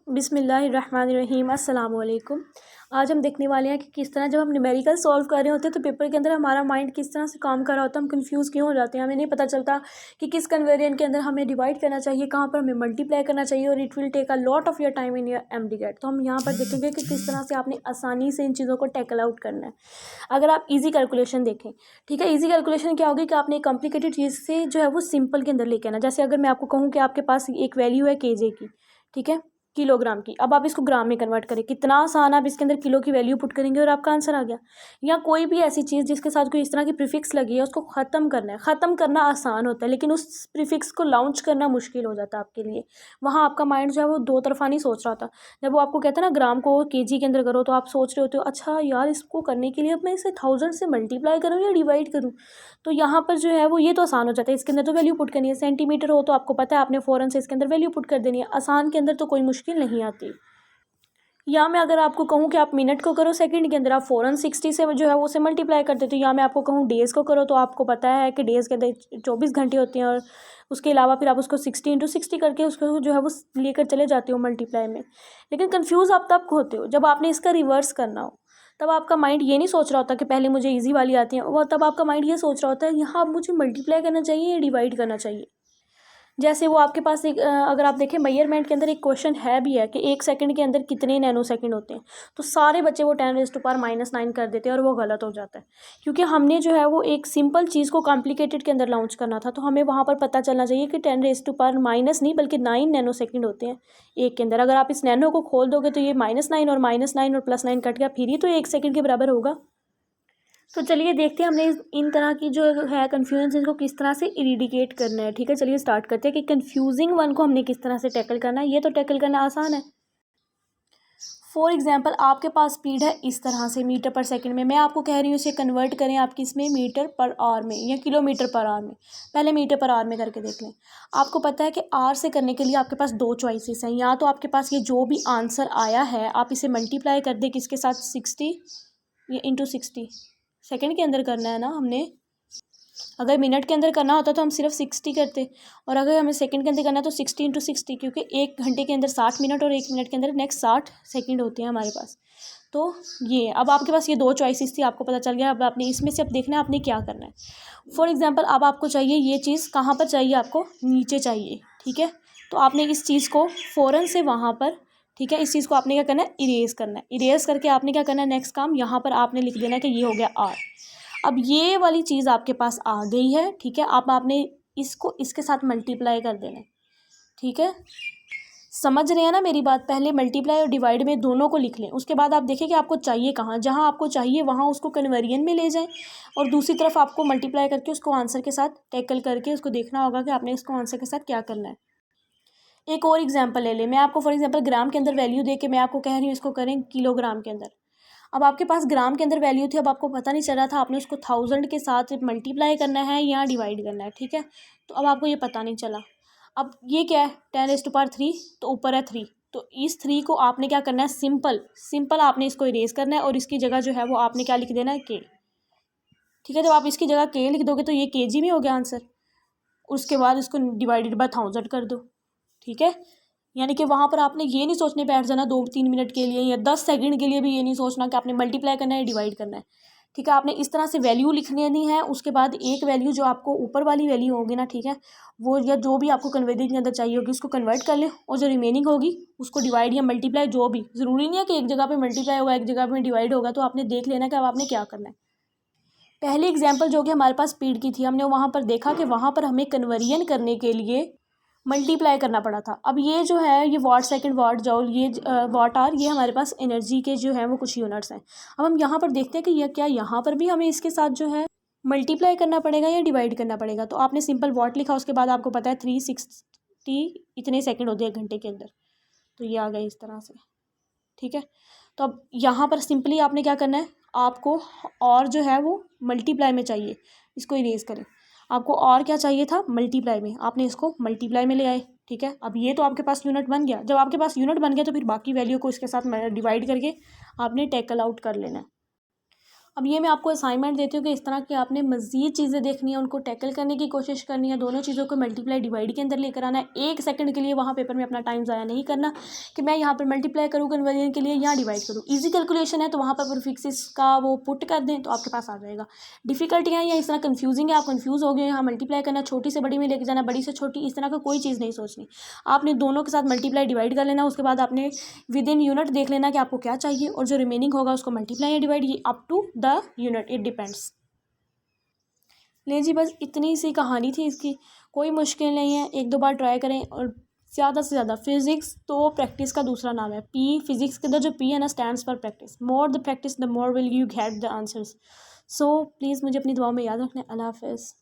बिस्मिल्लाहिर्रहमानिर्रहीम अस्सलाम वालेकुम। आज हम देखने वाले हैं कि किस तरह जब हम न्यूमेरिकल सॉल्व कर रहे होते हैं तो पेपर के अंदर हमारा माइंड किस तरह से काम कर रहा होता है, हम कंफ्यूज क्यों हो जाते हैं, हमें नहीं पता चलता कि किस कन्वेरिएंट के अंदर हमें डिवाइड करना चाहिए, कहाँ पर हमें मल्टीप्लाई करना चाहिए, और it will take a lot of your time in your एमडीगेट। तो हम यहाँ पर देखेंगे कि किस तरह से आपने आसानी से इन चीज़ों को टैकल आउट करना है। अगर आप ईजी कैलकुलेशन देखें, ठीक है, ईजी कैलकुलेशन क्या होगी कि आपने कॉम्प्लिकेटेड चीज़ से जो है वो सिंपल के अंदर लेके आना। जैसे अगर मैं आपको कहूँ कि आपके पास एक वैल्यू है केजे की, ठीक है, किलोग्राम की, अब आप इसको ग्राम में कन्वर्ट करें, कितना आसान, आप इसके अंदर किलो की वैल्यू पुट करेंगे और आपका आंसर आ गया। या कोई भी ऐसी चीज़ जिसके साथ कोई इस तरह की प्रीफिक्स लगी है उसको ख़त्म करना है। ख़त्म करना आसान होता है लेकिन उस प्रीफिक्स को लॉन्च करना मुश्किल हो जाता है आपके लिए। वहाँ आपका माइंड जो है वो दो तरफा नहीं सोच रहा होता। जब वो आपको कहता है ना ग्राम को केजी के अंदर करो, तो आप सोच रहे होते हो अच्छा यार इसको करने के लिए अब मैं इसे 1000 से मल्टीप्लाई करूँ या डिवाइड करूँ। तो यहाँ पर जो है वो ये तो आसान हो जाता है, इसके अंदर तो वैल्यू पुट करनी है। सेंटीमीटर हो तो आपको पता है आपने फ़ौरन से इसके अंदर वैल्यू पुट कर देनी है। आसान के अंदर तो कोई मुश्किल नहीं आती। या मैं अगर आपको कहूँ कि आप मिनट को करो सेकंड के अंदर, आप फ़ौरन 60 से जो है वो उसे मल्टीप्लाई कर देते हो। या मैं आपको कहूँ डेज़ को करो, तो आपको पता है कि डेज़ के अंदर 24 घंटे होते हैं, और उसके अलावा फिर आप उसको 60 × 60 करके उसको जो है वो लेकर चले जाते हो मल्टीप्लाई में। लेकिन कन्फ्यूज़ आप तब होते हो जब आपने इसका रिवर्स करना हो। तब आपका माइंड ये नहीं सोच रहा होता कि पहले मुझे ईजी वाली आती है, वो तब आपका माइंड ये सोच रहा होता है यहाँ अब मुझे मल्टीप्लाई करना चाहिए या डिवाइड करना चाहिए। जैसे वो आपके पास एक अगर आप देखें मेजरमेंट के अंदर एक क्वेश्चन है भी है कि 1 सेकंड के अंदर कितने नैनो सेकंड होते हैं, तो सारे बच्चे वो 10⁻⁻⁹ कर देते हैं और वो गलत हो जाता है। क्योंकि हमने जो है वो एक सिंपल चीज़ को कॉम्प्लिकेटेड के अंदर लॉन्च करना था, तो हमें वहाँ पर पता चलना चाहिए कि 10⁻⁻ नहीं बल्कि 9 नैनो सेकंड होते हैं एक के अंदर। अगर आप इस नैनो को खोल दोगे तो ये -9 और -9 और +9 कट गया, फिर ही तो 1 सेकंड के बराबर होगा। तो चलिए देखते हैं हमने इन तरह की जो है कन्फ्यूजन को किस तरह से इरिडिकेट करना है। ठीक है, चलिए स्टार्ट करते हैं कि कन्फ्यूजिंग वन को हमने किस तरह से टैकल करना है। ये तो टैकल करना आसान है। फॉर एग्जांपल आपके पास स्पीड है इस तरह से मीटर पर सेकंड में, मैं आपको कह रही हूँ इसे कन्वर्ट करें आप किस में, मीटर पर आवर में या किलोमीटर पर आवर में। पहले मीटर पर आवर में करके देख लें। आपको पता है कि आवर से करने के लिए आपके पास दो चॉइसेस हैं। या तो आपके पास ये जो भी आंसर आया है आप इसे मल्टीप्लाई कर दे किसके साथ, 60 या × 60। सेकंड के अंदर करना है ना हमने, अगर मिनट के अंदर करना होता तो हम सिर्फ 60 करते, और अगर हमें सेकंड के अंदर करना है तो 60 × 60, क्योंकि 1 घंटे के अंदर 60 मिनट और 1 मिनट के अंदर नेक्स्ट 60 सेकंड होते हैं हमारे पास। तो ये अब आपके पास ये दो चॉइसेस थी, आपको पता चल गया। अब आपने इसमें से अब देखना है आपने क्या करना है। फॉर एग्जाम्पल अब आपको चाहिए ये चीज़ कहाँ पर चाहिए, आपको नीचे चाहिए, ठीक है। तो आपने इस चीज़ को फ़ौरन से वहाँ पर, ठीक है, इस चीज़ को आपने क्या करना है, इरेज करना है। इरेज करके आपने क्या करना है, नेक्स्ट काम यहाँ पर आपने लिख देना है कि ये हो गया आर। अब ये वाली चीज़ आपके पास आ गई है, ठीक है। अब आपने इसको इसके साथ मल्टीप्लाई कर देना है, ठीक है। समझ रहे हैं ना मेरी बात। पहले मल्टीप्लाई और डिवाइड में दोनों को लिख लें, उसके बाद आप देखें कि आपको चाहिए कहाँ, जहाँ आपको चाहिए वहाँ उसको कन्वर्जन में ले जाएं, और दूसरी तरफ आपको मल्टीप्लाई करके उसको आंसर के साथ टैकल करके उसको देखना होगा कि आपने इसको आंसर के साथ क्या करना है। एक और एग्जाम्पल ले लें, मैं आपको फॉर एग्जाम्पल ग्राम के अंदर वैल्यू दे के मैं आपको कह रही हूँ इसको करें किलोग्राम के अंदर। अब आपके पास ग्राम के अंदर वैल्यू थी, अब आपको पता नहीं चल रहा था आपने उसको 1000 के साथ मल्टीप्लाई करना है या डिवाइड करना है, ठीक है। तो अब आपको ये पता नहीं चला। अब ये क्या है, 10⁻3, तो ऊपर है 3, तो इस 3 को आपने क्या करना है, सिंपल आपने इसको इरेज करना है, और इसकी जगह जो है वो आपने क्या लिख देना है, के, ठीक है। जब आप इसकी जगह के लिख दोगे तो ये केजी में हो गया आंसर। उसके बाद इसको डिवाइडेड बाय 1000 कर दो, ठीक है। यानी कि वहाँ पर आपने ये नहीं सोचने बैठ जाना 2-3 मिनट के लिए या 10 सेकंड के लिए भी ये नहीं सोचना कि आपने मल्टीप्लाई करना है डिवाइड करना है, ठीक है। आपने इस तरह से वैल्यू लिख लेनी है। उसके बाद एक वैल्यू जो आपको ऊपर वाली वैल्यू होगी ना, ठीक है, वो या जो भी आपको कन्वर्जन के अंदर चाहिए होगी उसको कन्वर्ट कर लें, और जो रिमेनिंग होगी उसको डिवाइड या मल्टीप्लाई, जो भी, ज़रूरी नहीं है कि एक जगह पर मल्टीप्लाई होगा एक जगह पर डिवाइड होगा। तो आपने देख लेना कि अब आपने क्या करना है। पहली एग्जाम्पल जो कि हमारे पास स्पीड की थी, हमने वहाँ पर देखा कि वहाँ पर हमें कन्वर्जन करने के लिए मल्टीप्लाई करना पड़ा था। अब ये जो है ये वाट सेकंड वाट जॉल ये वाट आर, ये हमारे पास एनर्जी के जो है वो कुछ यूनिट्स हैं। अब हम यहाँ पर देखते हैं कि यह क्या यहाँ पर भी हमें इसके साथ जो है मल्टीप्लाई करना पड़ेगा या डिवाइड करना पड़ेगा। तो आपने सिंपल वाट लिखा, उसके बाद आपको पता है 360 इतने सेकंड होते हैं 1 घंटे के अंदर, तो ये आ गया इस तरह से, ठीक है। तो अब यहाँ पर सिंपली आपने क्या करना है, आपको और जो है वो मल्टीप्लाई में चाहिए, इसको इरेज करें। आपको और क्या चाहिए था, मल्टीप्लाई में, आपने इसको मल्टीप्लाई में ले आए, ठीक है। अब ये तो आपके पास यूनिट बन गया। जब आपके पास यूनिट बन गया तो फिर बाकी वैल्यू को इसके साथ डिवाइड करके आपने टैकल आउट कर लेना है। अब ये मैं आपको असाइनमेंट देती हूँ कि इस तरह की आपने मज़ीद चीज़ें देखनी है, उनको टैकल करने की कोशिश करनी है, दोनों चीज़ों को मल्टीप्लाई डिवाइड के अंदर लेकर आना है। 1 सेकंड के लिए वहाँ पेपर में अपना टाइम ज़ाया नहीं करना कि मैं यहाँ पर मल्टीप्लाई करूँ कन्वर्जन के लिए, यहाँ डिवाइड करूँ। ईजी कैलकुलेशन है तो वहाँ पर प्रीफिक्सेस का वो पुट कर दें तो आपके पास आ जाएगा। डिफ़िकल्टियाँ या इस तरह कन्फ्यूजिंग है, आप कन्फ्यूज़ हो गए, यहाँ मल्टीप्लाई करना, छोटी से बड़ी में लेके जाना, बड़ी से छोटी, इस तरह का कोई चीज़ नहीं सोचनी। आपने दोनों के साथ मल्टीप्लाई डिवाइड कर लेना, उसके बाद आपने विद इन यूनिट देख लेना कि आपको क्या चाहिए, और जो रिमेनिंग होगा उसको मल्टीप्लाई या डिवाइड, ये up to the unit, it depends. ले जी, बस इतनी सी कहानी थी इसकी, कोई मुश्किल नहीं है, 1-2 बार ट्राई करें। और ज़्यादा से ज़्यादा फिज़िक्स तो प्रैक्टिस का दूसरा नाम है। पी, फिज़िक्स के अंदर जो पी है ना, stands for practice. More the practice the more will you get the answers. So please मुझे अपनी दुआ में याद रखना। अल्लाह हाफ़िज़।